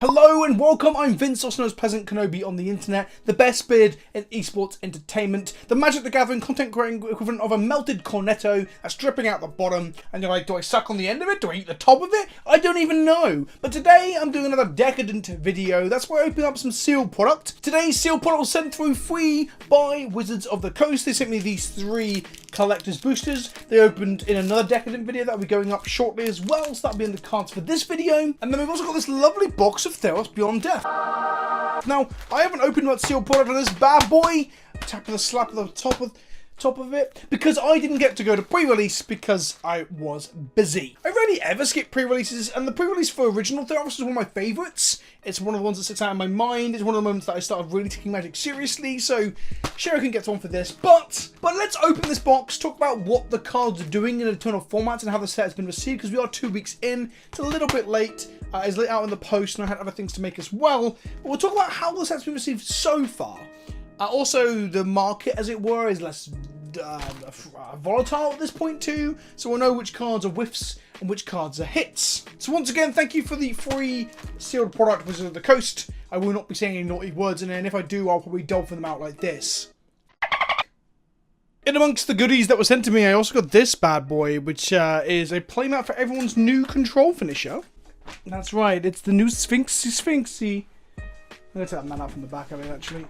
Hello and welcome, I'm Vince, also known as PleasantKenobi on the internet, the best beard in esports entertainment, the Magic the Gathering content creating equivalent of a melted cornetto that's dripping out the bottom, and you're like, do I suck on the end of it? Do I eat the top of it? I don't even know. But today I'm doing another Deck-adent video. That's where I open up some sealed product. Today's sealed product was sent through free by Wizards of the Coast. They sent me these 3 collector's boosters. They opened in another Deck-adent video that'll be going up shortly as well, so that'll be in the cards for this video. And then we've also got this lovely box of Theros Beyond Death. Now, I haven't opened that sealed product on this bad boy. Tap the slap at the top of it, because I didn't get to go to pre-release because I was busy. I rarely ever skip pre-releases, and the pre-release for original Theros is one of my favourites. It's one of the ones that sits out in my mind. It's one of the moments that I started really taking Magic seriously, so sure I can get on for this. But let's open this box, talk about what the cards are doing in eternal formats and how the set has been received, because we are 2 weeks in. It's a little bit late. It's late out in the post, and I had other things to make as well. But we'll talk about how the set's been received so far. Also, the market, as it were, is less volatile at this point too, so we'll know which cards are whiffs and which cards are hits. So once again, thank you for the free sealed product, Wizards of the Coast. I will not be saying any naughty words in it, and if I do, I'll probably dolphin them out like this. In amongst the goodies that were sent to me, I also got this bad boy, which is a playmat for everyone's new control finisher. That's right, it's the new Sphinxy. I'm going to take that man out from the back of it, actually.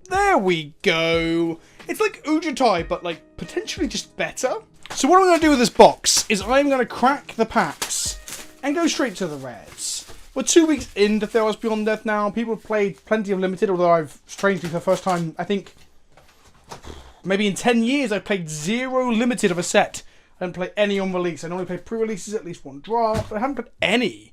There we go. It's like Ujatai, but like potentially just better. So what I'm going to do with this box is I'm going to crack the packs and go straight to the rares. We're 2 weeks into Theros Beyond Death now. People have played plenty of Limited, although I've, strangely, for the first time, I think, maybe in 10 years, I've played 0 Limited of a set. I haven't played any on release. I normally play pre-releases, at least 1 draft, but I haven't played any.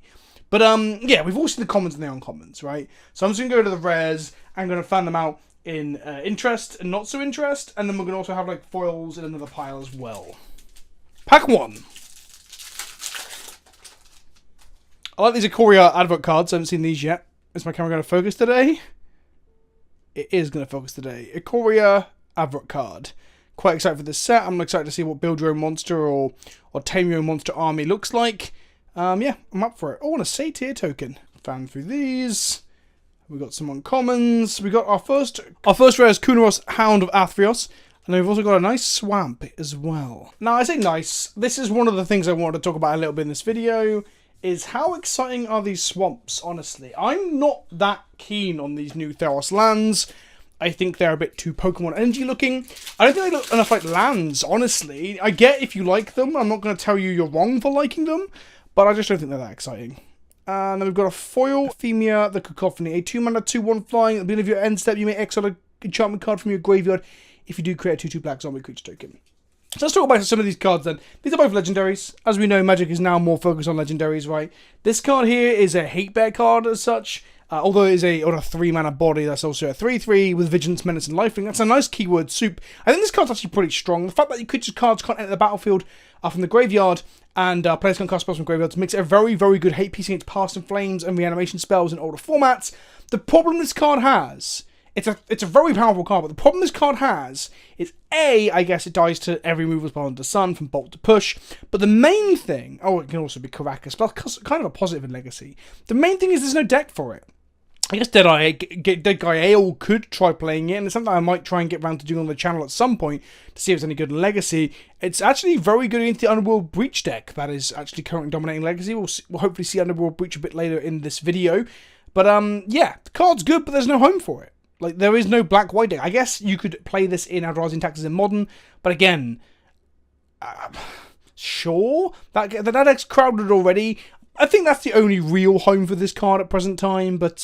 But yeah, we've all seen the commons and the uncommons, right? So I'm just going to go to the rares. I'm going to fan them out in interest and not so interest, and then we're going to also have like foils in another pile as well. Pack 1. I like these Ikoria advert cards. I haven't seen these yet. Is my camera going to focus today? It is going to focus today. Ikoria advert card. Quite excited for this set. I'm excited to see what build your own monster or tame your own monster army looks like. Yeah, I'm up for it. Oh, and a Satyr token. Fan through these. We've got some uncommons. We got our first rare is Kunaros, Hound of Athreos. And then we've also got a nice swamp as well. Now, I say nice. This is one of the things I wanted to talk about a little bit in this video. Is how exciting are these swamps, honestly. I'm not that keen on these new Theros lands. I think they're a bit too Pokemon energy looking. I don't think they look enough like lands, honestly. I get if you like them. I'm not going to tell you you're wrong for liking them. But I just don't think they're that exciting. And then we've got a foil, Ephemia, the Cacophony. A 2-mana, 2/1 flying. At the beginning of your end step, you may exile an enchantment card from your graveyard if you do create a 2/2 black zombie creature token. So let's talk about some of these cards then. These are both legendaries. As we know, Magic is now more focused on legendaries, right? This card here is a hate bear card as such. Although it is on a 3-mana body, that's also a 3/3 with Vigilance, Menace, and Lifelink. That's a nice keyword soup. I think this card's actually pretty strong. The fact that cards can't enter the battlefield from the graveyard, and players can cast spells from graveyards makes it a very, very good hate piece against Past and Flames and reanimation spells in older formats. The problem this card has, it's a very powerful card, but the problem this card has is A, I guess it dies to every move as well under the sun, from Bolt to Push. But the main thing, it can also be Caracas, but that's kind of a positive in Legacy. The main thing is there's no deck for it. I guess Dead Guy Ale could try playing it, and it's something I might try and get around to doing on the channel at some point to see if it's any good in Legacy. It's actually very good against the Underworld Breach deck that is actually currently dominating Legacy. We'll hopefully see Underworld Breach a bit later in this video. But yeah, the card's good, but there's no home for it. Like, there is no black-white deck. I guess you could play this in Eldrazi Taxes in Modern, but again, sure, that deck's crowded already. I think that's the only real home for this card at present time, but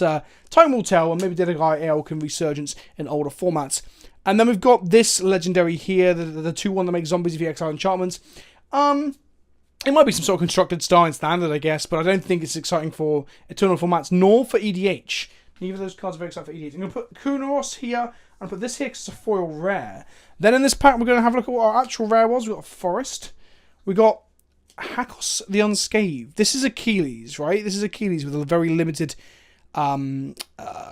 time will tell, and maybe Dead Guy Ale can resurgence in older formats. And then we've got this legendary here, the 2/1 that makes zombies if you exile enchantments. It might be some sort of constructed star in standard, I guess, but I don't think it's exciting for eternal formats, nor for EDH. Neither of those cards are very exciting for EDH. I'm going to put Kunaros here, and put this here because it's a foil rare. Then in this pack, we're going to have a look at what our actual rare was. We've got a Forest. We got Hakos the Unscathed. This is Achilles, right? This is Achilles with a very limited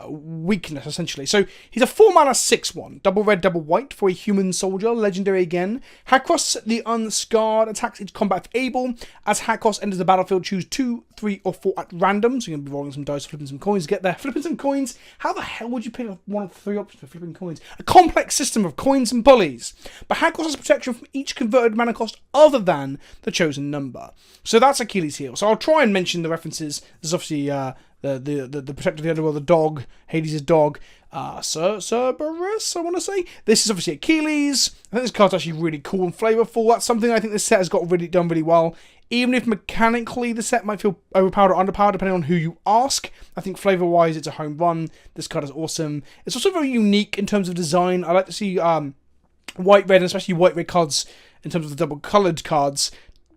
weakness, essentially. So he's a 4-mana 6/1, double red, double white for a human soldier, legendary again. Hakros the Unscarred attacks each combat if able. As Hakros enters the battlefield, choose 2, 3, or 4 at random. So you're going to be rolling some dice, flipping some coins to get there. Flipping some coins? How the hell would you pick one of 3 options for flipping coins? A complex system of coins and pulleys. But Hakros has protection from each converted mana cost other than the chosen number. So that's Achilles' heel. So I'll try and mention the references. There's obviously the protector of the underworld, the dog, Hades' dog, Cerberus, I want to say. This is obviously Achilles. I think this card's actually really cool and flavourful. That's something I think this set has got done really well. Even if mechanically the set might feel overpowered or underpowered, depending on who you ask, I think flavour-wise it's a home run. This card is awesome. It's also very unique in terms of design. I like to see white, red, and especially white, red cards in terms of the double-coloured cards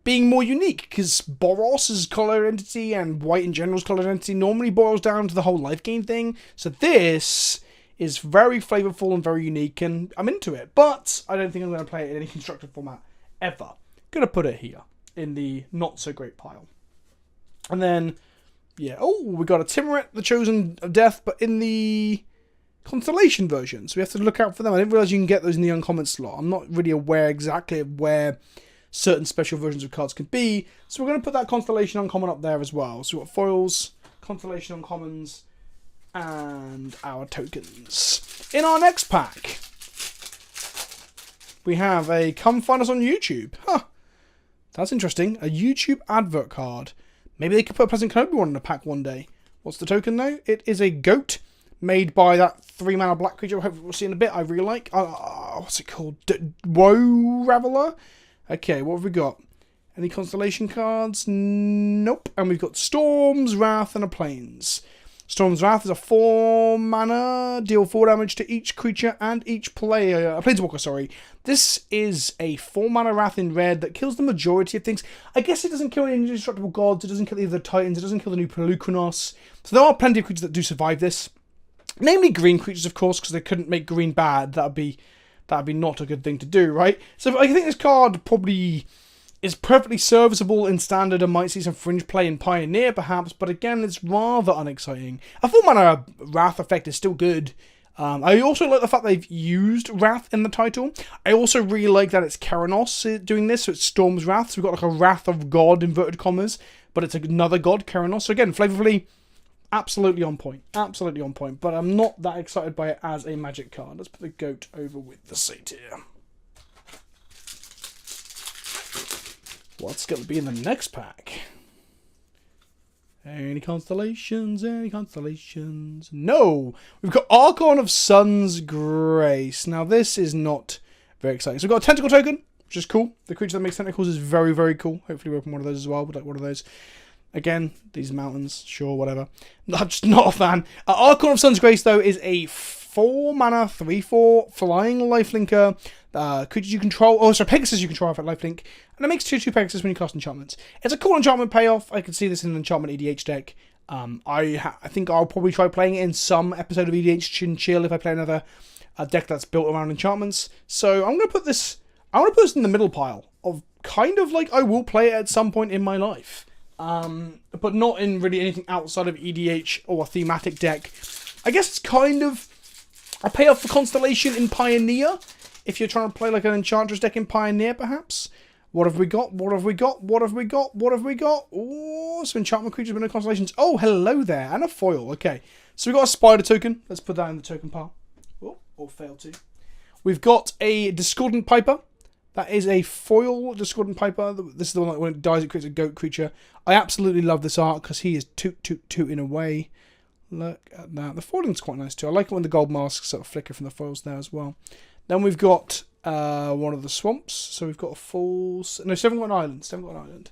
being more unique, because Boros' colour identity and white in general's colour identity normally boils down to the whole life gain thing. So this is very flavourful and very unique, and I'm into it. But I don't think I'm going to play it in any constructed format ever. Going to put it here in the not so great pile. And then, yeah, we got a Timuret, the Chosen of Death, but in the Constellation version. So we have to look out for them. I didn't realise you can get those in the uncommon slot. I'm not really aware exactly of where certain special versions of cards could be, so we're going to put that Constellation uncommon up there as well. So we've got foils, Constellation uncommons, and our tokens. In our next pack, we have a Come Find Us on YouTube. Huh, that's interesting. A YouTube advert card. Maybe they could put a PleasantKenobi one in a pack one day. What's the token though? It is a goat made by that 3-mana black creature. Hopefully we'll see in a bit. I really like. What's it called? Woe Raveler? Okay, what have we got? Any Constellation cards? Nope. And we've got Storm's Wrath and a Plains. Storm's Wrath is a 4-mana, deal 4 damage to each creature and each player. A Planeswalker, sorry. This is a 4-mana Wrath in red that kills the majority of things. I guess it doesn't kill any indestructible gods, it doesn't kill either the Titans, it doesn't kill the new Peluconos. So there are plenty of creatures that do survive this. Namely green creatures, of course, because they couldn't make green bad. That'd be not a good thing to do, right? So I think this card probably is perfectly serviceable in Standard and might see some fringe play in Pioneer, perhaps, but again, it's rather unexciting. A 4-mana Wrath effect is still good. I also like the fact they've used Wrath in the title. I also really like that it's Keranos doing this, so it's Storm's Wrath, so we've got like a Wrath of God, inverted commas, but it's another god, Keranos. So again, flavorfully, absolutely on point. Absolutely on point. But I'm not that excited by it as a Magic card. Let's put the goat over with the Satyr. What's going to be in the next pack? Any constellations? Any constellations? No! We've got Archon of Sun's Grace. Now, this is not very exciting. So we've got a Tentacle token, which is cool. The creature that makes tentacles is very, very cool. Hopefully we open one of those as well. We'd like one of those. Again, these mountains, sure, whatever. I'm just not a fan. Archon of Sun's Grace, though, is a 4-mana, 3/4 flying lifelinker. Creatures you control, Pegasus you control have a lifelink, and it makes 2/2 Pegasus when you cast enchantments. It's a cool enchantment payoff. I could see this in an enchantment EDH deck. I think I'll probably try playing it in some episode of EDH Chin Chill if I play another deck that's built around enchantments. So I'm going to put this in the middle pile of kind of like I will play it at some point in my life. But not in really anything outside of EDH or a thematic deck. I guess it's kind of a payoff for Constellation in Pioneer, if you're trying to play like an Enchantress deck in Pioneer, perhaps. What have we got? What have we got? What have we got? What have we got? Oh, some enchantment creatures with no constellations. Oh, hello there. And a foil. Okay. So we've got a spider token. Let's put that in the token pile. Oh, or fail to. We've got a Discordant Piper. That is a foil Discordant Piper. This is the one that when it dies, it creates a goat creature. I absolutely love this art because he is tooting away. Look at that. The foiling's quite nice too. I like it when the gold masks sort of flicker from the foils there as well. Then we've got one of the swamps. So we've got a full... No, still haven't got an island. Still haven't got an island.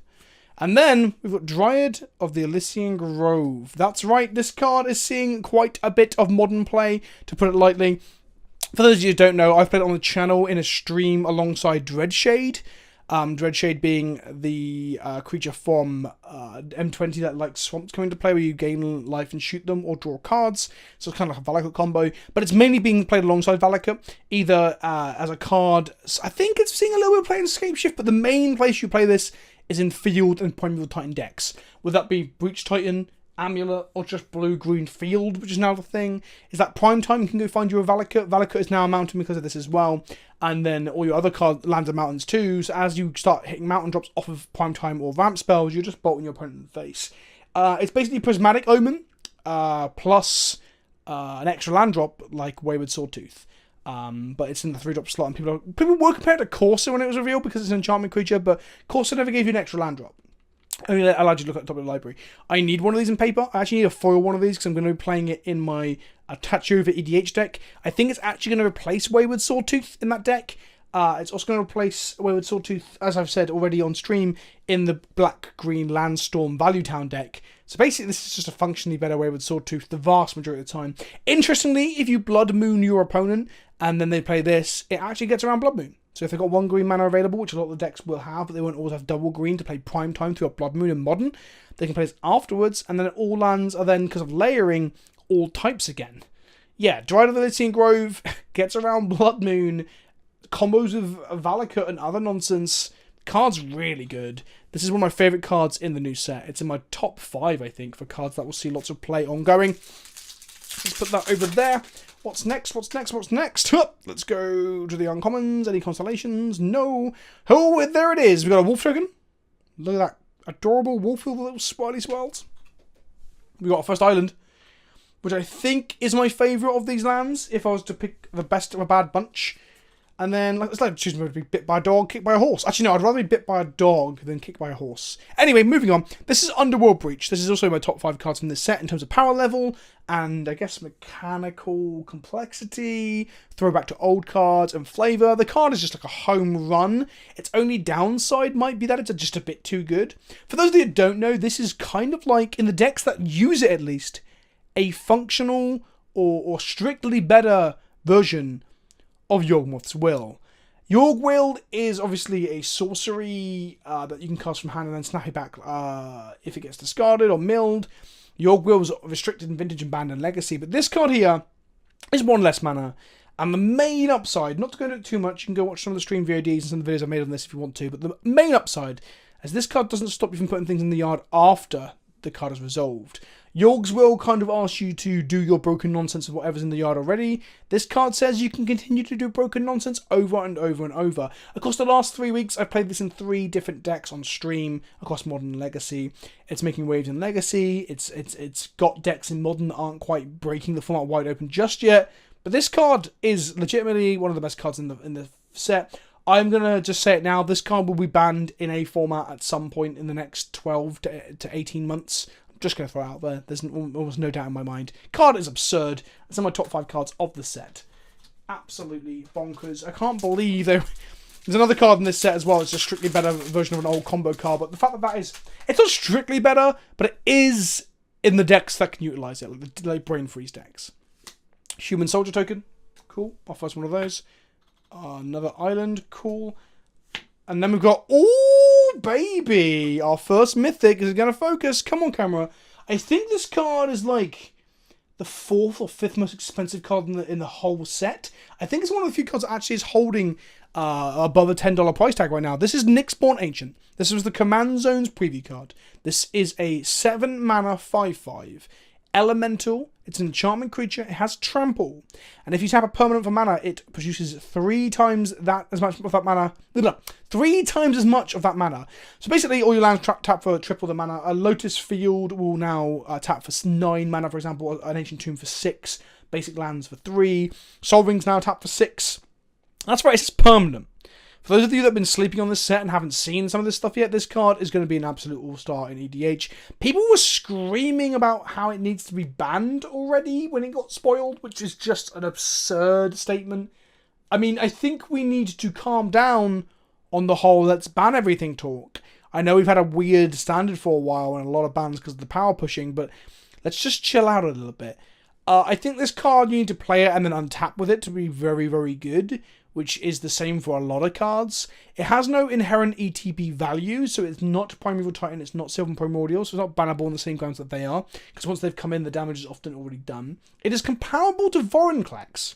And then we've got Dryad of the Elysian Grove. That's right. This card is seeing quite a bit of modern play, to put it lightly. For those of you who don't know, I've played it on the channel in a stream alongside Dreadshade. Dreadshade being the creature from M20 that likes swamps coming to play, where you gain life and shoot them or draw cards. So it's kind of like a Valakut combo. But it's mainly being played alongside Valakut, either as a card. I think it's seeing a little bit of play in Escape Shift, but the main place you play this is in Field and Primeval Titan decks. Would that be Breach Titan, Amulet, or just blue-green field, which is now the thing. Is that prime time? You can go find your Valakut. Valakut is now a mountain because of this as well. And then all your other lands are mountains too. So as you start hitting mountain drops off of prime time or ramp spells, you're just bolting your opponent in the face. It's basically Prismatic Omen plus an extra land drop like Wayward Sawtooth. But it's in the 3-drop slot, and people were compared to Corsair when it was revealed because it's an enchantment creature, but Corsair never gave you an extra land drop. I mean, I allowed you to look at the top of the library. I need one of these in paper. I actually need a foil one of these because I'm going to be playing it in my Tachi over EDH deck. I think it's actually going to replace Wayward Sawtooth in that deck. It's also going to replace Wayward Sawtooth, as I've said already on stream, in the black-green Landstorm Value Town deck. So basically, this is just a functionally better Wayward Sawtooth the vast majority of the time. Interestingly, if you Blood Moon your opponent and then they play this, it actually gets around Blood Moon. So if they've got 1 green mana available, which a lot of the decks will have, but they won't always have double green to play prime time through a Blood Moon in Modern, they can play this afterwards, and then all lands are then, because of layering, all types again. Yeah, Dried of the Lycian Grove gets around Blood Moon, combos with Valakut and other nonsense. Card's really good. This is one of my favourite cards in the new set. It's in my top 5, I think, for cards that will see lots of play ongoing. Let's put that over there. What's next? What's next? What's next? Let's go to the uncommons. Any constellations? No. Oh, there it is. We've got a wolf token. Look at that adorable wolf with little swirly swirls. We've got our first island, which I think is my favourite of these lands, if I was to pick the best of a bad bunch. And then, it's like choosing to be bit by a dog, kicked by a horse. Actually, no, I'd rather be bit by a dog than kicked by a horse. Anyway, moving on. This is Underworld Breach. This is also my top 5 cards from this set in terms of power level and, I guess, mechanical complexity, throwback to old cards, and flavour. The card is just like a home run. Its only downside might be that it's just a bit too good. For those of you who don't know, this is kind of like, in the decks that use it at least, a functional or strictly better version of Yawgmoth's Will. Yawgwild is obviously a sorcery that you can cast from hand and then snap it back if it gets discarded or milled. Yawgwild was restricted in Vintage and banned in Legacy, but this card here is 1 less mana. And the main upside, not to go into it too much, you can go watch some of the stream VODs and some of the videos I made on this if you want to, but the main upside is this card doesn't stop you from putting things in the yard after the card is resolved. Yorg's Will kind of asks you to do your broken nonsense of whatever's in the yard already. This card says you can continue to do broken nonsense over and over and over. Across the last 3 weeks, I've played this in 3 different decks on stream across Modern and Legacy. It's making waves in Legacy. It's got decks in Modern that aren't quite breaking the format wide open just yet. But this card is legitimately one of the best cards in the set. I'm going to just say it now. This card will be banned in a format at some point in the next 12 to 18 months. I'm just going to throw it out there. There's almost no doubt in my mind. Card is absurd. It's in my top 5 cards of the set. Absolutely bonkers. I can't believe there's another card in this set as well. It's a strictly better version of an old combo card. But the fact that it's not strictly better, but it is in the decks that can utilize it. Like Brain Freeze decks. Human Soldier token. Cool. Our first one of those. Another island, cool. And then we've got, oh baby, our first Mythic is going to focus. Come on, camera. I think this card is like the 4th or 5th most expensive card in the whole set. I think it's one of the few cards that actually is holding above a $10 price tag right now. This is Nyxborn Ancient. This was the Command Zones preview card. This is a 7 mana 5/5. Elemental. It's an enchantment creature. It has trample, and if you tap a permanent for mana, it produces 3 times as much of that mana. 3 times as much of that mana. So basically, all your lands tap for triple the mana. A Lotus Field will now tap for 9 mana, for example. An Ancient Tomb for 6. Basic lands for 3. Sol Rings now tap for 6. That's right. It's permanent. For those of you that have been sleeping on this set and haven't seen some of this stuff yet, this card is going to be an absolute all-star in EDH. People were screaming about how it needs to be banned already when it got spoiled, which is just an absurd statement. I mean, I think we need to calm down on the whole let's ban everything talk. I know we've had a weird standard for a while and a lot of bans because of the power pushing, but let's just chill out a little bit. I think this card, you need to play it and then untap with it to be very, very good, which is the same for a lot of cards. It has no inherent ETB value, so it's not Primeval Titan, it's not Sylvan Primordial, so it's not bannable on the same grounds that they are, because once they've come in, the damage is often already done. It is comparable to Vorinclex.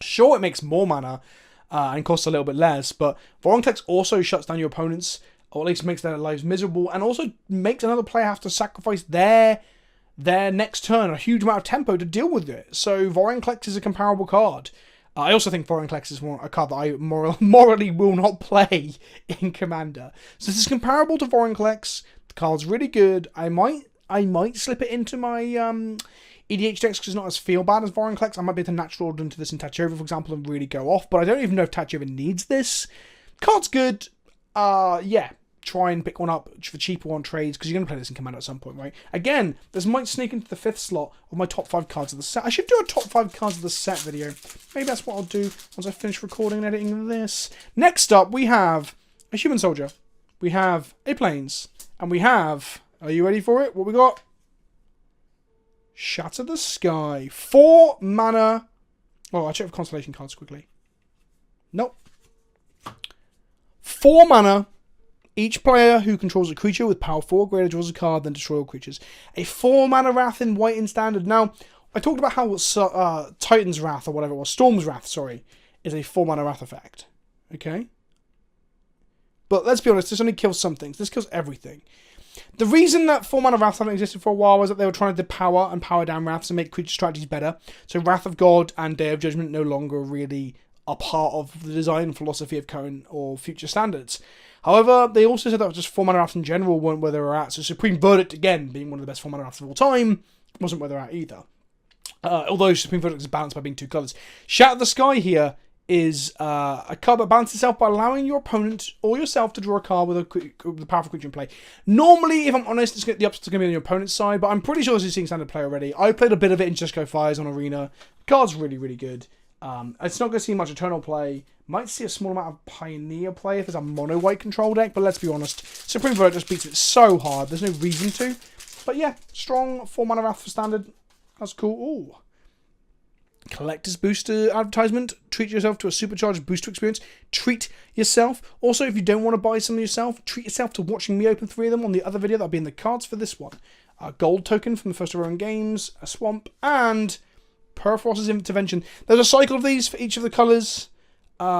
Sure, it makes more mana and costs a little bit less, but Vorinclex also shuts down your opponents, or at least makes their lives miserable, and also makes another player have to sacrifice their their next turn a huge amount of tempo to deal with it. So Vorinclex is a comparable card. I also think Vorinclex is a card that I morally will not play in Commander. So this is comparable to Vorinclex. The card's really good. I might slip it into my EDH decks because it's not as feel bad as Vorinclex. I might be able to natural order into this in Tachova, for example, and really go off. But I don't even know if Tachova needs this. Card's good. Yeah. Try and pick one up for cheaper on trades because you're going to play this in Commander at some point, right? Again, this might sneak into the 5th slot of my top 5 cards of the set. I should do a top 5 cards of the set video. Maybe that's what I'll do once I finish recording and editing this. Next up, we have a Human Soldier. We have a Plains. And we have... Are you ready for it? What we got? Shatter the Sky. 4 mana... Oh, I'll check the Constellation cards quickly. Nope. 4 mana... Each player who controls a creature with power 4 greater draws a card, then destroy all creatures. A 4 mana Wrath in white in standard. Now, I talked about how Titan's Wrath, or whatever it was, Storm's Wrath, sorry, is a 4 mana Wrath effect. Okay? But let's be honest, this only kills some things. This kills everything. The reason that 4 mana Wrath haven't existed for a while was that they were trying to depower and power down Wraths and make creature strategies better. So Wrath of God and Day of Judgment no longer really are part of the design philosophy of current or future standards. However, they also said that just 4 mana Wraths in general weren't where they were at. So Supreme Verdict, again, being one of the best 4 mana Wraths of all time, wasn't where they're at either. Although Supreme Verdict is balanced by being 2 colours. Shatter the Sky here is a card that balances itself by allowing your opponent or yourself to draw a card with a powerful creature in play. Normally, if I'm honest, the upset's going to be on your opponent's side, but I'm pretty sure this is seeing standard play already. I played a bit of it in Just Go Fires on Arena. The card's really, really good. It's not going to see much Eternal play. Might see a small amount of Pioneer play if there's a mono-white control deck, but let's be honest, Supreme Verdict just beats it so hard, there's no reason to. But yeah, strong 4 mana Wrath for standard. That's cool. Ooh. Collector's Booster advertisement. Treat yourself to a supercharged booster experience. Treat yourself. Also, if you don't want to buy some yourself, treat yourself to watching me open 3 of them on the other video. That'll be in the cards for this one. A gold token from the first of our own games, a swamp, and Perforce's Intervention. There's a cycle of these for each of the colours.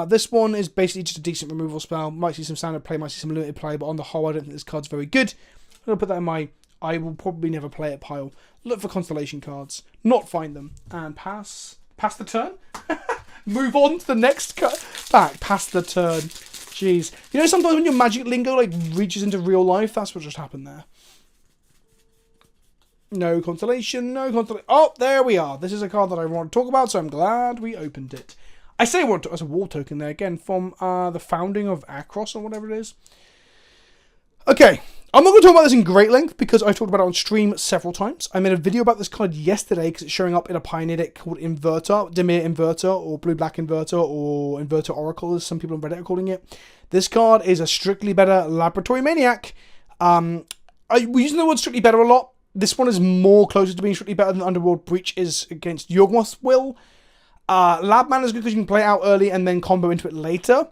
This one is basically just a decent removal spell. Might see some standard play, might see some limited play, but on the whole, I don't think this card's very good. I'm going to put that in my I will probably never play it pile. Look for Constellation cards. Not find them. And pass the turn. Move on to the next pack. Pass the turn. Jeez. You know, sometimes when your magic lingo like reaches into real life, that's what just happened there. No Constellation, no Constellation. Oh, there we are. This is a card that I want to talk about, so I'm glad we opened it. I say what as a war token there again from the founding of Akros or whatever it is. Okay, I'm not going to talk about this in great length because I talked about it on stream several times. I made a video about this card yesterday because it's showing up in a Pioneer deck called Inverter, Dimir Inverter, or Blue-Black Inverter, or Inverter Oracle, as some people on Reddit are calling it. This card is a strictly better Laboratory Maniac. We're using the word strictly better a lot. This one is more closer to being strictly better than Underworld Breach is against Yawgmoth's will. Lab Man is good because you can play it out early and then combo into it later.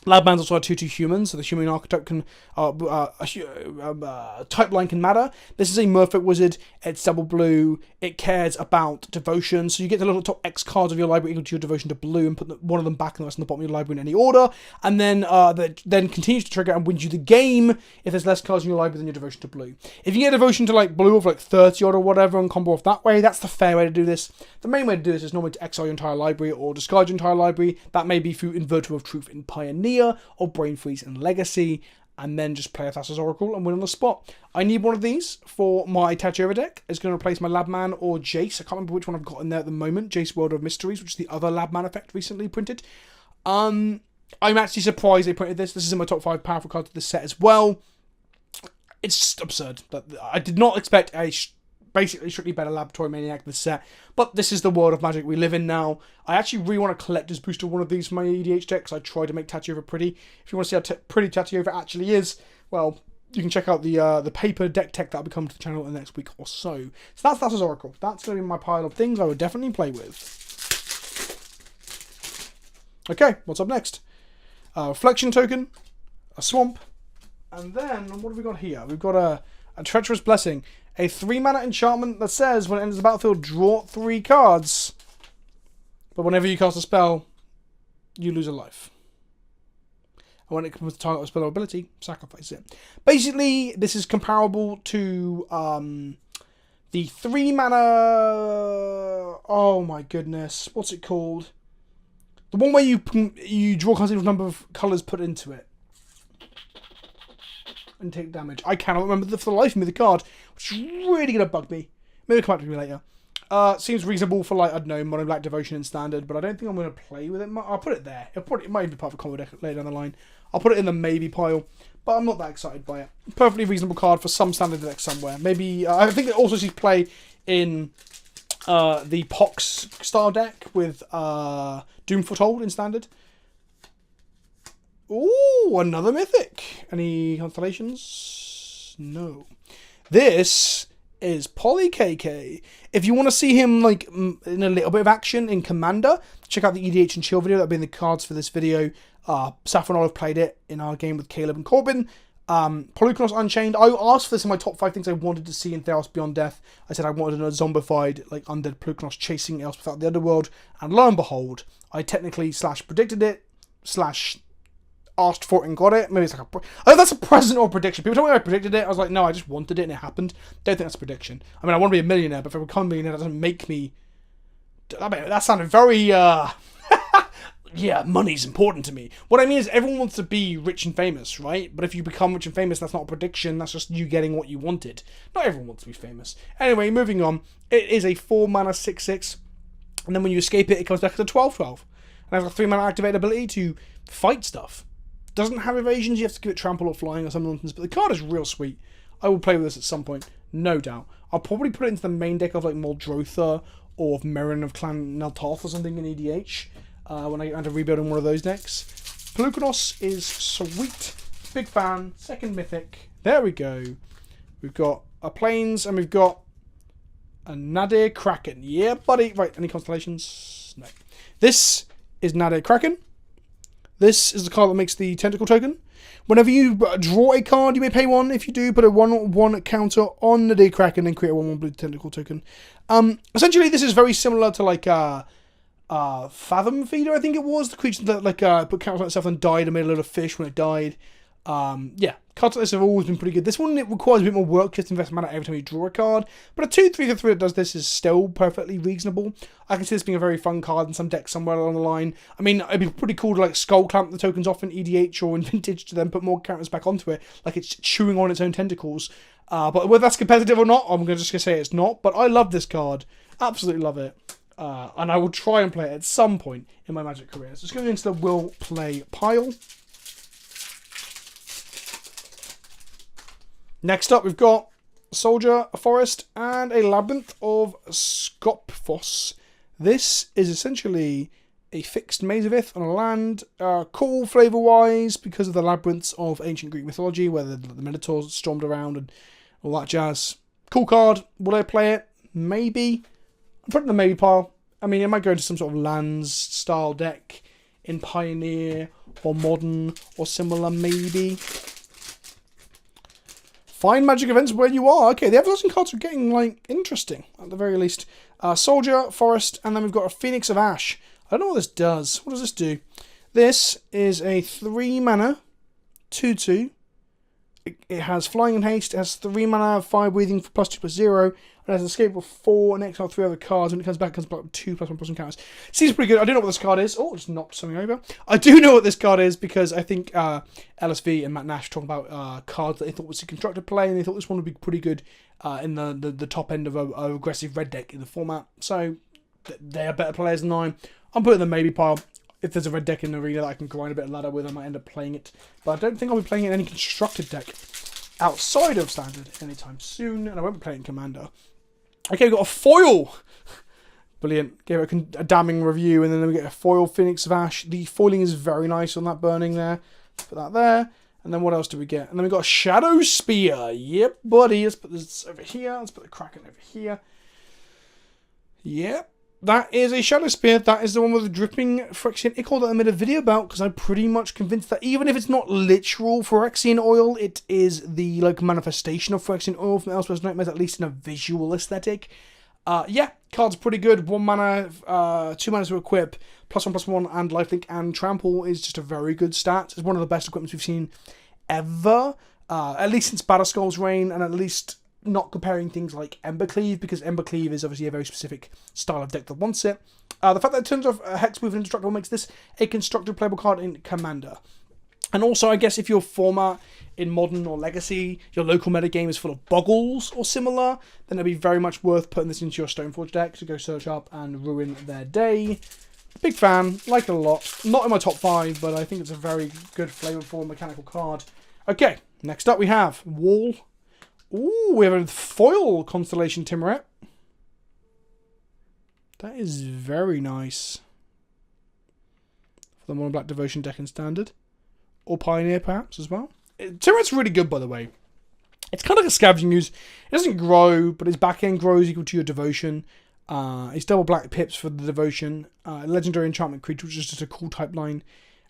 Lab Man's also a 2/2 human, so the human archetype can type line can matter. This is a Merfolk wizard. It's double blue. It cares about devotion, so you get the little top X cards of your library equal to your devotion to blue, and put one of them back and the rest on the bottom of your library in any order. And then that then continues to trigger and wins you the game if there's less cards in your library than your devotion to blue. If you get devotion to like blue of like 30 odd or whatever and combo off that way, that's the fair way to do this. The main way to do this is normally to exile your entire library or discard your entire library. That may be through Inverter of Truth in Pioneer or Brain Freeze and Legacy, and then just play a Thassa's Oracle and win on the spot. I need one of these for my Tachova deck. It's going to replace my Labman or Jace. I can't remember which one I've got in there at the moment. Jace World of Mysteries, which is the other Labman effect recently printed. I'm actually surprised they printed this. This is in my top 5 powerful cards of this set as well. It's just absurd. I did not expect a basically strictly better Laboratory Maniac this set, but this is the world of Magic we live in now. I actually really want to collector's booster one of these for my EDH decks. I tried to make Tachova pretty. If you want to see how pretty Tachova actually is, well, you can check out the paper deck tech that'll be coming to the channel in the next week or so. So that's Thassa's Oracle. That's going to be my pile of things I would definitely play with. Okay, what's up next? Reflection token, a swamp, and then what have we got here? We've got a Treacherous Blessing. A 3-mana enchantment that says, when it enters the battlefield, draw 3 cards. But whenever you cast a spell, you lose a life. And when it comes to target with spell or ability, sacrifice it. Basically, this is comparable to The 3 mana... Oh my goodness. What's it called? The one where you draw a considerable number of colours put into it. And take damage. I cannot remember for the life of me the card, which is really going to bug me. Maybe it'll come back to me later. Seems reasonable for, like, I don't know, Mono Black Devotion in Standard, but I don't think I'm going to play with it. I'll put it there. It might even be part of a combo deck later down the line. I'll put it in the maybe pile, but I'm not that excited by it. Perfectly reasonable card for some Standard deck somewhere. Maybe, I think it also sees play in the Pox style deck with Doom Foretold in Standard. Ooh, another Mythic. Any Constellations? No. This is Poly KK. If you want to see him like in a little bit of action in Commander, check out the EDH and Chill video. That'll be in the cards for this video. Saffron Olive played it in our game with Caleb and Corbin. Polychronos Unchained. I asked for this in my top 5 things I wanted to see in Theros Beyond Death. I said I wanted a zombified, like undead Polychronos chasing Elspeth out the underworld, and lo and behold, I technically / predicted it / asked for it and got it. Maybe it's like oh, that's a present or prediction. People told me I predicted it. I was like, no, I just wanted it and it happened. Don't think that's a prediction. I mean, I want to be a millionaire, but if I become a millionaire, that doesn't make me. I mean, that sounded very. Yeah, money's important to me. What I mean is everyone wants to be rich and famous, right? But if you become rich and famous, that's not a prediction. That's just you getting what you wanted. Not everyone wants to be famous. Anyway, moving on. It is a 4 mana 6/6, and then when you escape it, it comes back as a 12/12, and has a 3 mana activate ability to fight stuff. Doesn't have evasions, you have to give it trample or flying or something, but the card is real sweet. I will play with this at some point, no doubt. I'll probably put it into the main deck of like Muldrotha or of Merrin of Clan Neltarth or something in EDH when I get around to rebuilding one of those decks. Polychronos is sweet. Big fan. Second Mythic. There we go. We've got a Plains and we've got a Nadir Kraken. Yeah, buddy. Right, any Constellations? No. This is Nadir Kraken. This is the card that makes the Tentacle token. Whenever you draw a card, you may pay 1. If you do, put a 1/1 counter on the Nadir Kraken and create a 1/1 blue Tentacle token. Essentially, this is very similar to like Fathom Feeder, I think it was. The creature that like put counters on itself and died and made a little fish when it died. Yeah, cards like this have always been pretty good. This one, it requires a bit more work, just invest mana every time you draw a card. But a 2/3/3 that does this is still perfectly reasonable. I can see this being a very fun card in some deck somewhere along the line. I mean, it'd be pretty cool to like skull clamp the tokens off in EDH or in Vintage to then put more counters back onto it, like it's chewing on its own tentacles. But whether that's competitive or not, I'm just going to say it's not. But I love this card. Absolutely love it. And I will try and play it at some point in my Magic career. So let's go into the will play pile. Next up, we've got a Soldier, a Forest, and a Labyrinth of Skopphos. This is essentially a fixed Maze of Ith on a land. Cool flavour-wise because of the labyrinths of ancient Greek mythology, where the Minotaurs stormed around and all that jazz. Cool card. Will I play it? Maybe. I'm putting the maybe pile. I mean, it might go into some sort of lands-style deck in Pioneer or Modern or similar, maybe. Find magic events where you are. Okay, the everlasting cards are getting, like, interesting, at the very least. Soldier, Forest, and then we've got a Phoenix of Ash. I don't know what this does. What does this do? This is a 3 mana, 2/2. It has Flying and Haste. It has 3 mana, Fire Breathing for +2/+0. And has an escape of 4 and exile 3 other cards. When it comes back, it comes back with 2+1/+1 counters. Seems pretty good. I don't know what this card is. Oh, just knocked something over. I do know what this card is because I think LSV and Matt Nash talking about cards that they thought was a constructed play, and they thought this one would be pretty good in the top end of a aggressive red deck in the format. So they are better players than I. I'm putting the maybe pile. If there's a red deck in the arena that I can grind a bit of ladder with, I might end up playing it. But I don't think I'll be playing it in any constructed deck outside of Standard anytime soon, and I won't be playing Commander. Okay, we've got a foil. Brilliant. Gave it a damning review, and then we get a foil Phoenix of Ash. The foiling is very nice on that burning there. Put that there. And then what else do we get? And then we got a Shadow Spear. Yep, buddy. Let's put this over here. Let's put the Kraken over here. Yep. That is a Shadow Spear. That is the one with the dripping Phyrexian ichor that I made a video about, because I'm pretty much convinced that even if it's not literal Phyrexian oil, it is the like manifestation of Phyrexian oil from Elsewhere's Nightmares, at least in a visual aesthetic. Yeah, card's pretty good. 1 mana, 2 mana to equip, +1/+1, and lifelink and trample is just a very good stat. It's one of the best equipments we've seen ever, at least since Batterskull's reign, and at least not comparing things like Embercleave, because Embercleave is obviously a very specific style of deck that wants it. The fact that it turns off Hexproof and Indestructible makes this a constructed playable card in Commander. And also, I guess if your format in Modern or Legacy, your local metagame is full of Boggles or similar, then it'd be very much worth putting this into your Stoneforge deck to go search up and ruin their day. Big fan, like it a lot. Not in my top 5, but I think it's a very good flavorful mechanical card. Okay, next up we have Wall. Ooh, we have a foil Constellation Timuret. That is very nice. For the Mono Black Devotion deck in Standard. Or Pioneer, perhaps, as well. Timuret's really good, by the way. It's kind of like a scavenging use. It doesn't grow, but its back end grows equal to your Devotion. It's double black pips for the Devotion. Legendary enchantment creature, which is just a cool type line.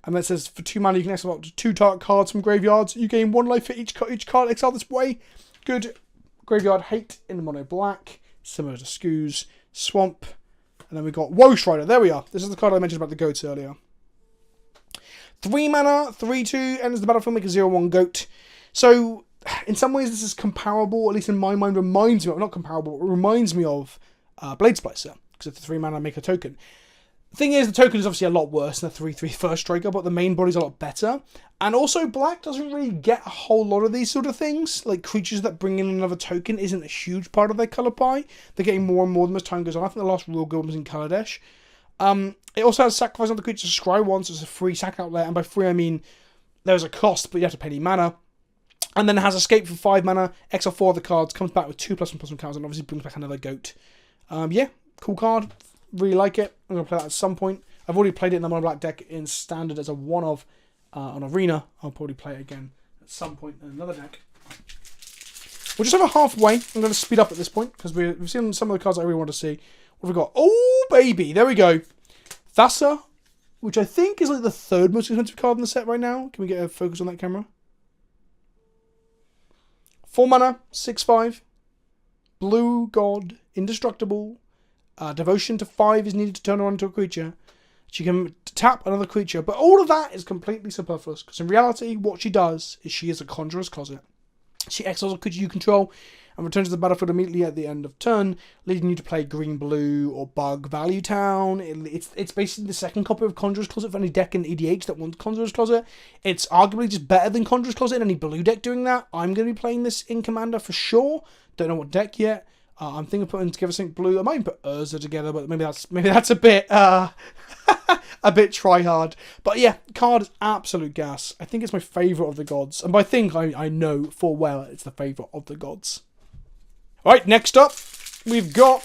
And that says, for 2 mana, you can exile up to 2 target cards from graveyards. You gain 1 life for each card exiled this way. Good graveyard hate in the mono black. Similar to Skooz. Swamp. And then we got Woe Strider. There we are. This is the card I mentioned about the goats earlier. 3 mana, 3/2, enters the battlefield, make a 0/1 goat. So, in some ways, this is comparable, at least in my mind, reminds me of, not comparable, but reminds me of Blade Splicer, because it's a 3 mana, make a token. The thing is, the token is obviously a lot worse than a 3/3 first striker, but the main body's a lot better. And also, black doesn't really get a whole lot of these sort of things. Like, creatures that bring in another token isn't a huge part of their colour pie. They're getting more and more as time goes on. I think the last real good one was in Kaladesh. It also has sacrifice on the creature to scry once, so it's a free sack outlet, and by free I mean there's a cost, but you have to pay any mana. And then it has escape for 5 mana, exile 4 of the cards, comes back with 2+1/+1 cards, and obviously brings back another goat. Yeah, cool card. Really like it. I'm going to play that at some point. I've already played it in the Mono Black deck in Standard as a one-of on Arena. I'll probably play it again at some point in another deck. We're just over halfway. I'm going to speed up at this point, because we've seen some of the cards I really want to see. What have we got? Oh, baby! There we go. Thassa, which I think is like the 3rd most expensive card in the set right now. Can we get a focus on that camera? 4 mana, 6/5. Blue God, indestructible. Devotion to 5 is needed to turn her into a creature. She can tap another creature, but all of that is completely superfluous, because in reality, what she does is she is a Conjurer's Closet. She exiles a creature you control and returns to the battlefield immediately at the end of turn, leading you to play green, blue, or bug Value Town. It's basically the second copy of Conjurer's Closet for any deck in EDH that wants Conjurer's Closet. It's arguably just better than Conjurer's Closet in any blue deck doing that. I'm going to be playing this in Commander for sure. Don't know what deck yet. I'm thinking of putting together something blue. I might even put Urza together, but maybe that's a bit a bit try hard. But yeah, card is absolute gas. I think it's my favourite of the gods, and by think I know full well it's the favourite of the gods. All right, next up we've got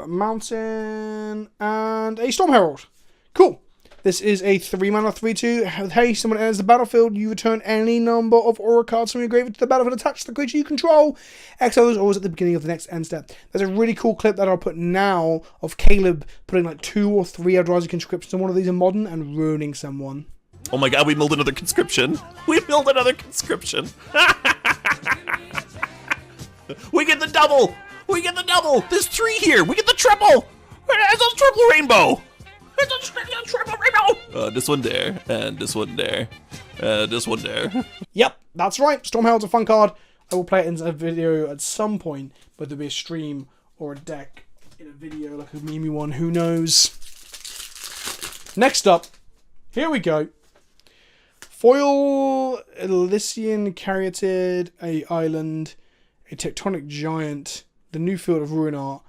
Mountain and a Storm Herald. Cool. This is a 3 mana 3/2. Hey, someone enters the battlefield. You return any number of aura cards from your graveyard to the battlefield attached to the creature you control. Exile those auras at the beginning of the next end step. There's a really cool clip that I'll put now of Caleb putting like 2 or 3 Eldrazi conscriptions on one of these in Modern and ruining someone. Oh my god, we milled another conscription. We milled another conscription. We get the double. We get the double. There's 3 here. We get the triple. It's a triple rainbow. It's a triple rainbow. This one there, and this one there, this one there. Yep, that's right. Storm Herald's a fun card. I will play it in a video at some point, whether it be a stream or a deck in a video, like a meme one, who knows. Next up, here we go. Foil Elysian Caryatid, a island, a tectonic giant, the new field of ruin art,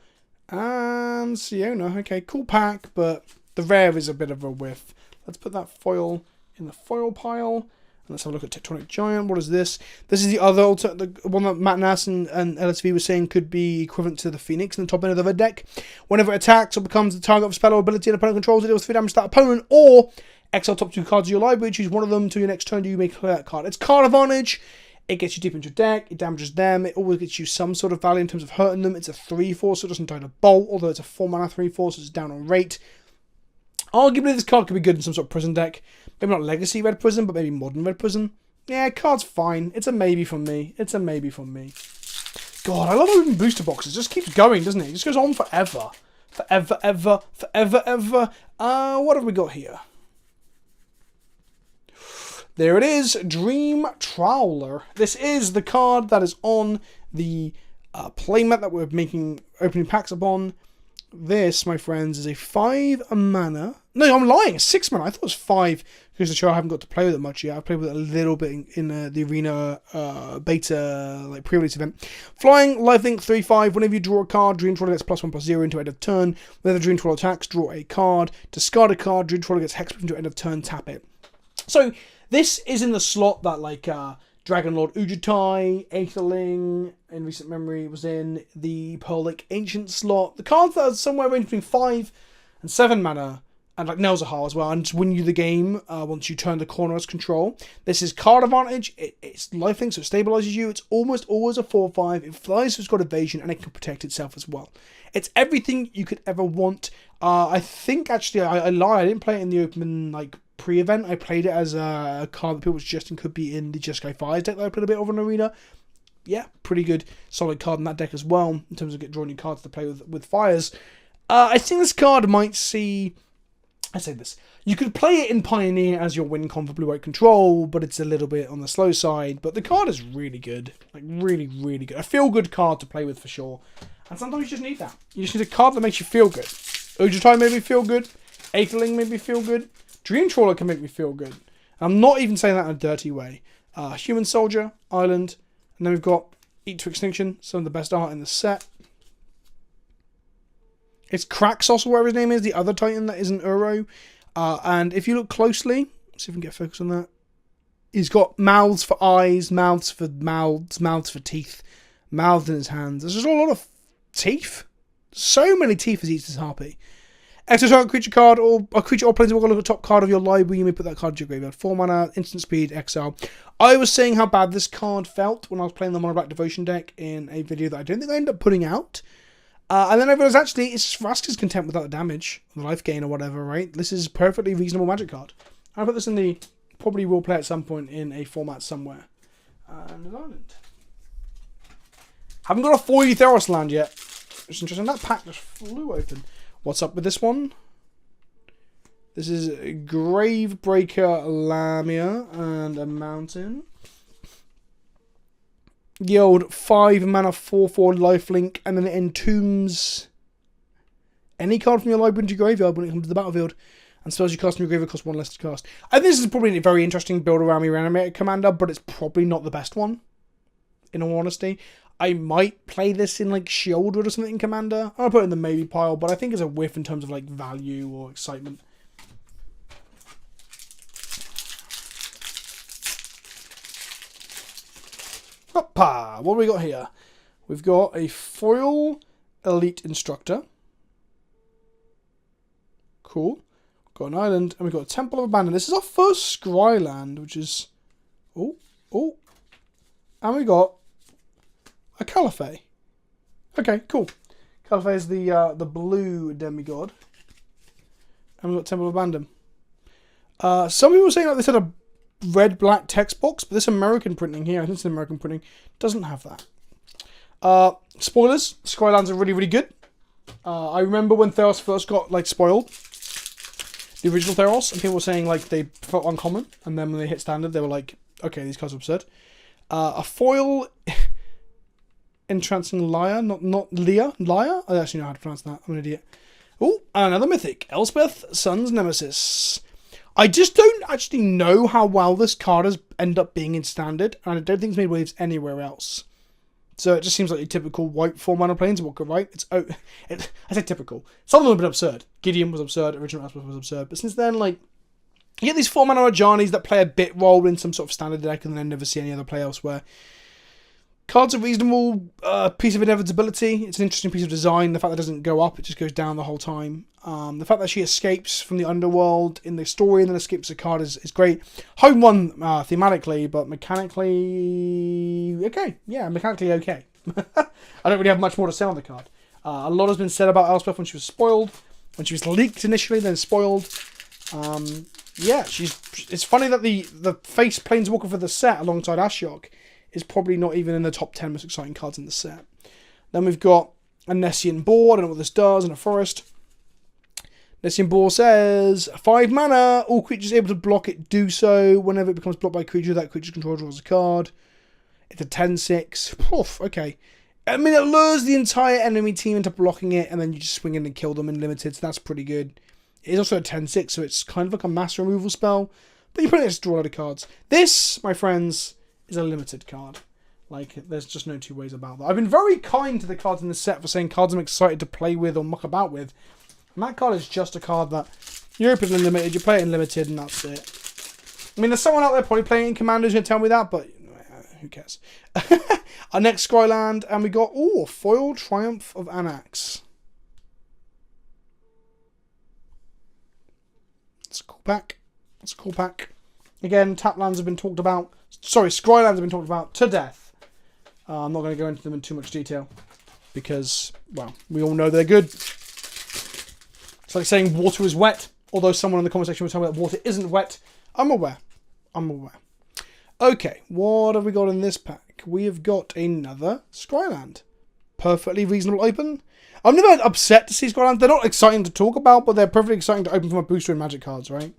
and Siona. Okay, cool pack, but the rare is a bit of a whiff. Let's put that foil in the foil pile. And let's have a look at Tectonic Giant. What is this? This is the other the one that Matt Nass and LSV were saying could be equivalent to the Phoenix in the top end of the red deck. Whenever it attacks or becomes the target of a spell or ability an opponent controls, it deals 3 damage to that opponent, or exile top 2 cards of your library, choose one of them to your next turn, you may clear that card. It's Card of Carnage. It gets you deep into your deck, it damages them, it always gets you some sort of value in terms of hurting them. It's a 3/4, so it doesn't die to bolt, although it's a 4 mana 3/4, so it's down on rate. Arguably, this card could be good in some sort of prison deck. Maybe not Legacy Red Prison, but maybe Modern Red Prison. Yeah, card's fine. It's a maybe from me. It's a maybe from me. God, I love opening booster boxes. It just keeps going, doesn't it? It just goes on forever. Forever, ever, forever, ever. What have we got here? There it is, Dream Trawler. This is the card that is on the playmat that we're making opening packs upon. This, my friends, is a 5 mana. No, I'm lying. 6 mana. I thought it was 5 because the show I haven't got to play with it much yet. I've played with it a little bit in the arena beta, like pre-release event. Flying, lifelink, 3/5. Whenever you draw a card, Dream Trawler gets +1/+0 into end of turn. Whenever the Dream Trawler attacks, draw a card. Discard a card. Dream Trawler gets hexproof into end of turn. Tap it. So this is in the slot that like Dragon Lord Ujutai, Aetherling, in recent memory, was in the Pearl Lake Ancient slot. The cards that are somewhere ranging between 5 and 7 mana, and like Nelzahar as well, and win you the game once you turn the corner as control. This is card advantage, it's lifelink, so it stabilizes you. It's almost always a 4/5. It flies, so it's got evasion, and it can protect itself as well. It's everything you could ever want. I think, actually, I lie, I didn't play it in the open, like, pre-event. I played it as a card that people were suggesting could be in the Jeskai Fires deck that I played a bit of in Arena. Yeah, pretty good, solid card in that deck as well, in terms of drawing new cards to play with Fires. I think this card might see... I say this. You could play it in Pioneer as your win con for blue-white control, but it's a little bit on the slow side. But the card is really good. Like, really, really good. A feel-good card to play with for sure. And sometimes you just need that. You just need a card that makes you feel good. Ujutai made me feel good. Aetherling made me feel good. Dream Trawler can make me feel good. I'm not even saying that in a dirty way. Human Soldier, Island, and then we've got Eat to Extinction, some of the best art in the set. It's Kraxos, or whatever his name is, the other Titan that isn't Uro. And if you look closely, see if we can get focus on that. He's got mouths for eyes, mouths for mouths, mouths for teeth, mouths in his hands. There's just a lot of teeth. So many teeth as he eats his harpy. Extra target creature card, or a creature or planeswalker, look at the top card of your library. You may put that card to your graveyard. 4 mana, instant speed, exile. I was saying how bad this card felt when I was playing the Mono Black Devotion deck in a video that I don't think I ended up putting out. And then I realized actually it's Vraska's content without the damage, the life gain or whatever, right? This is a perfectly reasonable Magic card. I'll put this in the... Probably will play at some point in a format somewhere. And Island. Haven't got a 4E Theros land yet. It's interesting. That pack just flew open. What's up with this one? This is Gravebreaker Lamia and a mountain. The old 5 mana 4/4 lifelink, and then it entombs any card from your library into your graveyard when it comes to the battlefield. And spells you cast in your graveyard cost 1 less to cast. I think this is probably a very interesting build around your animated commander, but it's probably not the best one, in all honesty. I might play this in like Shieldwood or something in Commander. I'll put it in the maybe pile, but I think it's a whiff in terms of like value or excitement. Hoppa! What do we got here? We've got a foil elite instructor. Cool. We've got an island, and we've got a Temple of Abandon. This is our first Scryland, which is... Oh. And we got a Caliphate. Okay, cool. Caliphate is the blue demigod. And we've got Temple of Abandon. Some people were saying like this had a red-black text box, but this American printing here, I think it's an American printing, doesn't have that. Spoilers, Scrylands are really, really good. I remember when Theros first got like spoiled, the original Theros, and people were saying like they felt uncommon, and then when they hit standard, they were like, okay, these cards are absurd. A foil entrancing Lyre, not Leah, Lyre? I actually know how to pronounce that. I'm an idiot. Oh, another Mythic, Elspeth, Sun's Nemesis. I just don't actually know how well this card has ended up being in standard, and I don't think it's made waves anywhere else. So it just seems like a typical white 4-mana planeswalker, right? I say typical. Some of them have been absurd. Gideon was absurd, Original Elspeth was absurd, but since then, like, you get these 4-mana Rajanis that play a bit role in some sort of standard deck and then never see any other play elsewhere. Card's a reasonable piece of inevitability. It's an interesting piece of design. The fact that it doesn't go up, it just goes down the whole time. The fact that she escapes from the underworld in the story and then escapes the card is great. Home run thematically, but mechanically... Okay. Yeah, mechanically okay. I don't really have much more to say on the card. A lot has been said about Elspeth when she was spoiled. When she was leaked initially, then spoiled. Yeah, it's funny that the face planeswalker for the set alongside Ashiok is probably not even in the top 10 most exciting cards in the set. Then we've got a Nessian board, I don't know what this does, and a forest. This symbol says 5 mana. All creatures able to block it do so. Whenever it becomes blocked by a creature, that creature's controller draws a card. It's a 10/6. Poof, okay. I mean, it lures the entire enemy team into blocking it, and then you just swing in and kill them in limited, so that's pretty good. It is also a 10/6, so it's kind of like a mass removal spell, but you put it to draw a lot of cards. This, my friends, is a limited card. Like, there's just no two ways about that. I've been very kind to the cards in this set for saying cards I'm excited to play with or muck about with. And that card is just a card that you open in limited, you play it in limited, and that's it. I mean, there's someone out there probably playing in Commander who's going to tell me that, but who cares? Our next Scryland, and we got, Foil Triumph of Anax. It's a cool pack. It's a cool pack. Again, Taplands have been talked about. Sorry, Scrylands have been talked about to death. I'm not going to go into them in too much detail because, well, we all know they're good. It's like saying water is wet, although someone in the comment section was telling me that water isn't wet. I'm aware. I'm aware. Okay, what have we got in this pack? We have got another Scryland. Perfectly reasonable open. I'm never upset to see Scryland. They're not exciting to talk about, but they're perfectly exciting to open from a booster in Magic cards, right?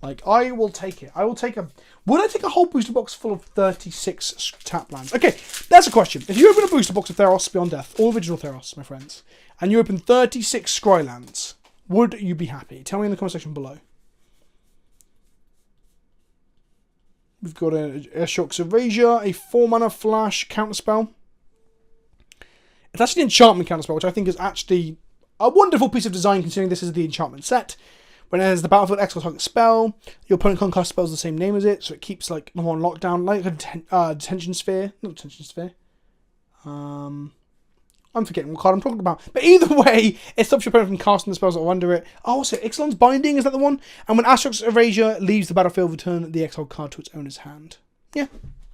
Like, I will take it. I will take a... Would I take a whole booster box full of 36 Taplands? Okay, that's a question. If you open a booster box of Theros Beyond Death, all original Theros, my friends, and you open 36 Scrylands, would you be happy? Tell me in the comment section below. We've got a Ashok's Erasure, a 4-mana flash counterspell. It's actually an enchantment counterspell, which I think is actually a wonderful piece of design considering this is the enchantment set. When it has the battlefield exile target spell, your opponent can't cast spells the same name as it, so it keeps like them on lockdown, like a detention sphere. Not detention sphere. I'm forgetting what card I'm talking about. But either way, it stops your opponent from casting the spells that are under it. Oh, so Ixalan's Binding, is that the one? And when Ashok's Erasure leaves the battlefield, return the exiled card to its owner's hand. Yeah,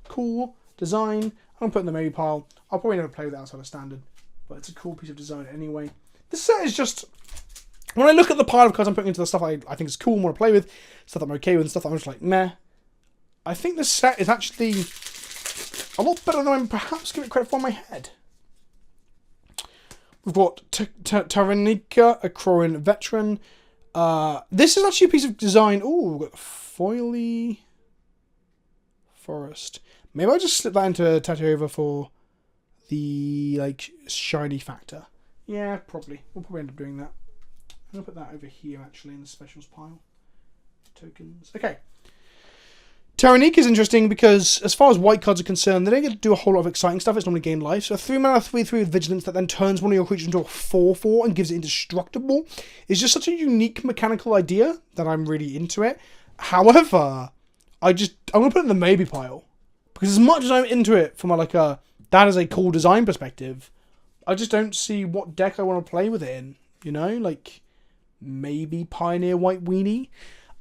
cool design. I'm going to put it in the maybe pile. I'll probably never play with it outside of standard, but it's a cool piece of design anyway. This set is just... When I look at the pile of cards I'm putting into the stuff I think is cool and want to play with, stuff I'm okay with, and stuff that I'm just like, meh. I think this set is actually a lot better than I'm perhaps giving it credit for in my head. We've got Taranika, a Crowan Veteran. This is actually a piece of design. Ooh, we've got Foily Forest. Maybe I'll just slip that into Tattoo over for the like shiny factor. Yeah, probably. We'll probably end up doing that. I'm going to put that over here actually in the specials pile. Tokens. Okay. Taranika is interesting because, as far as white cards are concerned, they don't get to do a whole lot of exciting stuff. It's normally gain life. So a 3-mana 3/3 with Vigilance that then turns one of your creatures into a 4/4 and gives it indestructible is just such a unique mechanical idea that I'm really into it. However, I'm going to put it in the maybe pile. Because as much as I'm into it from that is a cool design perspective, I just don't see what deck I want to play with it in. You know, like maybe Pioneer White Weenie.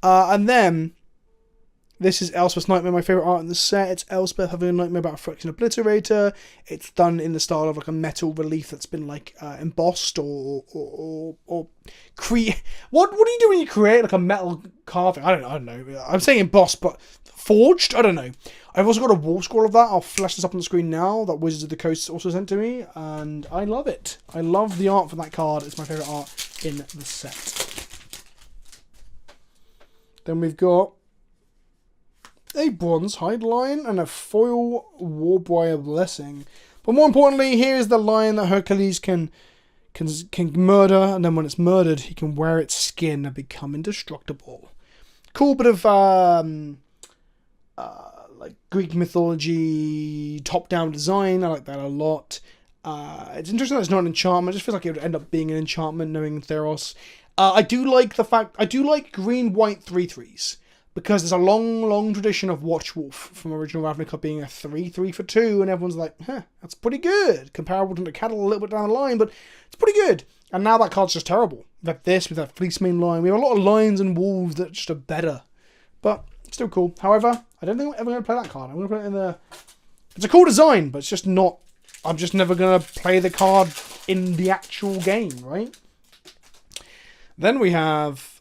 And then... This is Elspeth's Nightmare, my favourite art in the set. It's Elspeth having a nightmare about a Phyrexian Obliterator. It's done in the style of like a metal relief that's been like embossed or create. What do you do when you create like a metal carving? I don't know. I'm saying embossed, but forged. I don't know. I've also got a wall scroll of that. I'll flash this up on the screen now. That Wizards of the Coast also sent to me, and I love it. I love the art for that card. It's my favourite art in the set. Then we've got a bronze hide lion and a foil Warbriar Blessing. But more importantly, here is the lion that Hercules can murder, and then when it's murdered, he can wear its skin and become indestructible. Cool bit of like Greek mythology top-down design. I like that a lot. It's interesting that it's not an enchantment. It just feels like it would end up being an enchantment knowing Theros. I do like green-white 3/3s. Because there's a long tradition of Watchwolf from original Ravnica being a 3/3 for 2, and everyone's like, that's pretty good. Comparable to the Cattle a little bit down the line, but it's pretty good. And now that card's just terrible. We've had this, with that Fleece Mane line. We have a lot of lions and wolves that just are better. But still cool. However, I don't think I'm ever going to play that card. I'm going to put it in the... It's a cool design, but it's just not... I'm just never going to play the card in the actual game, right? Then we have...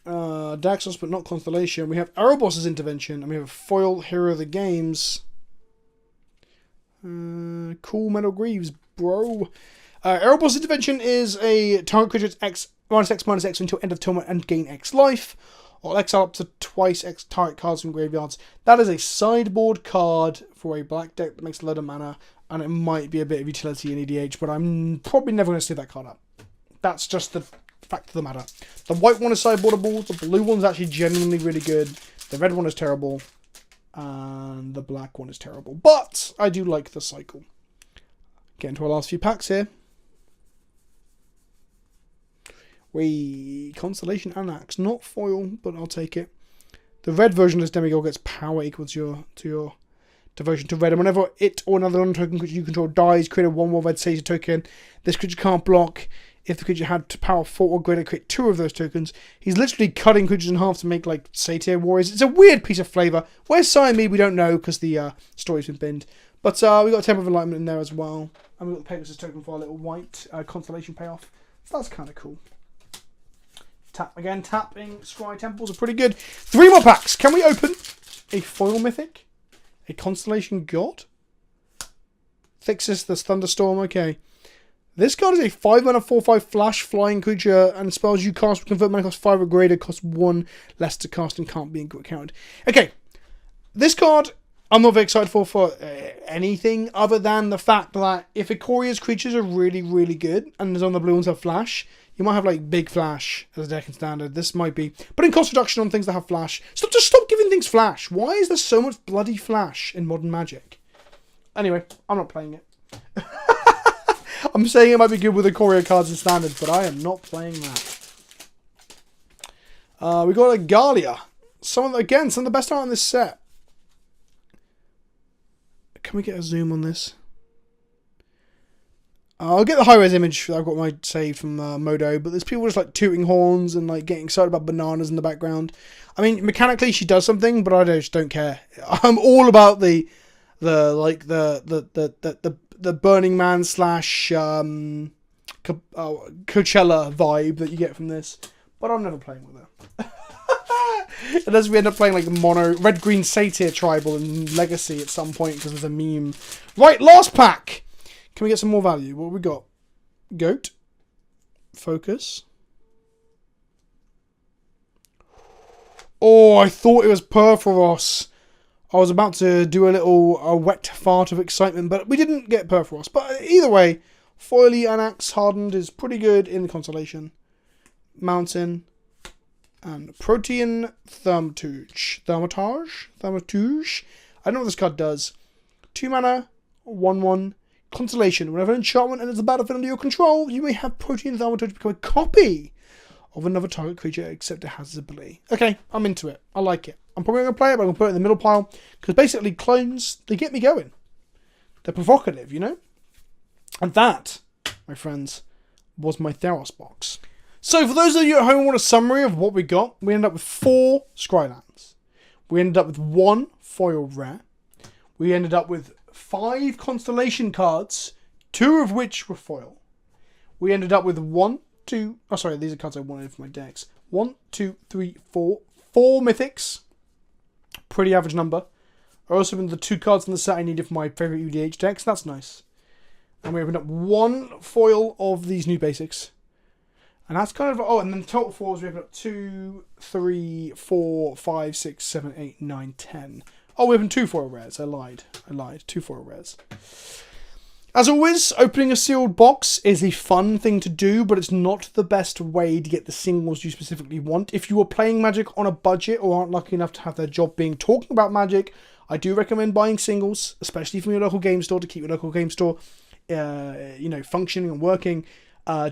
Daxos, but not Constellation. We have Erebos' Intervention, and we have Foil Hero of the Games. Cool Metal Greaves, bro. Erebos' Intervention is a target creature's X -X until end of tournament and gain X life. Or exile up to twice X target cards from graveyards. That is a sideboard card for a black deck that makes a lot of mana, and it might be a bit of utility in EDH, but I'm probably never going to see that card up. That's just the fact of the matter. The white one is sideboardable, the blue one's actually genuinely really good, the red one is terrible, and the black one is terrible. But I do like the cycle. Get into our last few packs here. Constellation and Axe, not foil, but I'll take it. The red version of this demigod gets power equal to your devotion to red, and whenever it or another non-token creature you control dies, create a 1/1 red Satyr token. This creature can't block. If the creature had power 4 or greater, create 2 of those tokens. He's literally cutting creatures in half to make like Satyr warriors. It's a weird piece of flavour. Where's Siamese? We don't know because the story's been binned. But we got a Temple of Enlightenment in there as well, and we got the Pegasus token for our little white Constellation payoff. So that's kind of cool. Tapping Scry Temples are pretty good. 3 more packs. Can we open a foil mythic? A Constellation God? Thixis, the Thunderstorm, okay. This card is a 5-mana 4/5 flash flying creature, and spells you cast will convert mana cost 5 or greater, cost 1 less to cast and can't be counted. Okay, this card I'm not very excited for anything other than the fact that if Ikoria's creatures are really, really good, and there's on the blue ones have flash, you might have like big flash as a deck in standard. This might be, but in cost reduction on things that have flash. Stop giving things flash. Why is there so much bloody flash in Modern Magic? Anyway, I'm not playing it. I'm saying it might be good with Ikoria cards in standard, but I am not playing that. We got a Galia. Some of the best art in this set. Can we get a zoom on this? I'll get the high-res image that I've got my saved from Modo, but there's people just like tooting horns and like getting excited about bananas in the background. I mean, mechanically she does something, but I just don't care. I'm all about the Burning Man / Coachella vibe that you get from this, but I'm never playing with her. Unless we end up playing like mono red-green Satyr tribal in Legacy at some point because there's a meme. Right, last pack. Can we get some more value? What have we got? Goat. Focus. Oh, I thought it was Perforos. I was about to do a wet fart of excitement, but we didn't get Perforos. But either way, Foily and Axe Hardened is pretty good in the Constellation. Mountain. And Protean Thaumaturge. Thaumaturge? I don't know what this card does. 2 mana, 1/1. Constellation. Whenever enchantment enters the battlefield under your control, you may have Protean Thaumaturge become a copy of another target creature, except it has this ability. Okay, I'm into it. I like it. I'm probably going to play it, but I'm going to put it in the middle pile, because basically clones, they get me going. They're provocative, you know? And that, my friends, was my Theros box. So for those of you at home who want a summary of what we got, we ended up with 4 Scrylands. We ended up with 1 foil rare. We ended up with 5 Constellation cards, 2 of which were foil. We ended up with 4 Mythics. Pretty average number. I also been the 2 cards in the set I needed for my favourite UDH decks. That's nice. And we opened up 1 foil of these new basics. And that's kind of... Oh, and then total fours, we opened up 2, 3, 4, 5, 6, 7, 8, 9, 10. Oh, we opened 2 foil rares. I lied. 2 foil rares. As always, opening a sealed box is a fun thing to do, but it's not the best way to get the singles you specifically want. If you are playing Magic on a budget or aren't lucky enough to have their job being talking about Magic, I do recommend buying singles, especially from your local game store, to keep your local game store functioning and working.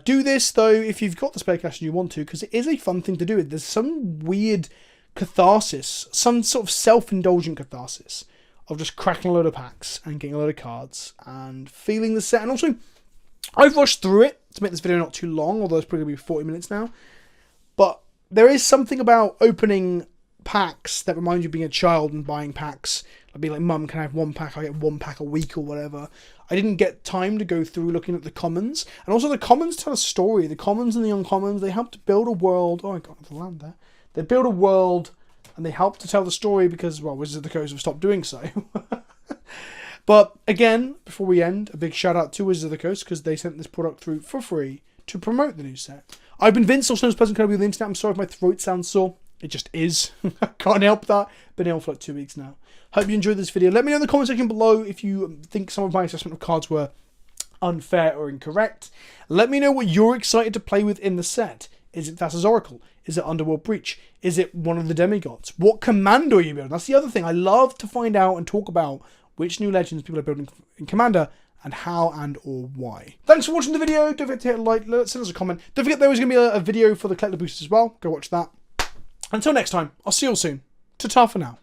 Do this, though, if you've got the spare cash and you want to, because it is a fun thing to do. There's some weird catharsis, some sort of self-indulgent catharsis of just cracking a load of packs and getting a load of cards and feeling the set. And also, I've rushed through it to make this video not too long, although it's probably going to be 40 minutes now. But there is something about opening packs that reminds you of being a child and buying packs. I'd be like, Mum, can I have 1 pack? I get 1 pack a week or whatever. I didn't get time to go through looking at the commons. And also the commons tell a story. The commons and the uncommons, they help to build a world. Oh, I got the land there. They build a world and they help to tell the story because, well, Wizards of the Coast have stopped doing so. But again, before we end, a big shout out to Wizards of the Coast because they sent this product through for free to promote the new set. I've been Vince, also known as PleasantKenobi on the internet. I'm sorry if my throat sounds sore. It just is. I can't help that. Been ill for like 2 weeks now. Hope you enjoyed this video. Let me know in the comment section below if you think some of my assessment of cards were unfair or incorrect. Let me know what you're excited to play with in the set. Is it Thassa's Oracle? Is it Underworld Breach? Is it one of the demigods? What Commander are you building? That's the other thing. I love to find out and talk about which new legends people are building in Commander and how and or why. Thanks for watching the video. Don't forget to hit a like, send us a comment. Don't forget there was going to be a video for the collector boost as well. Go watch that. Until next time, I'll see you all soon. Ta-ta for now.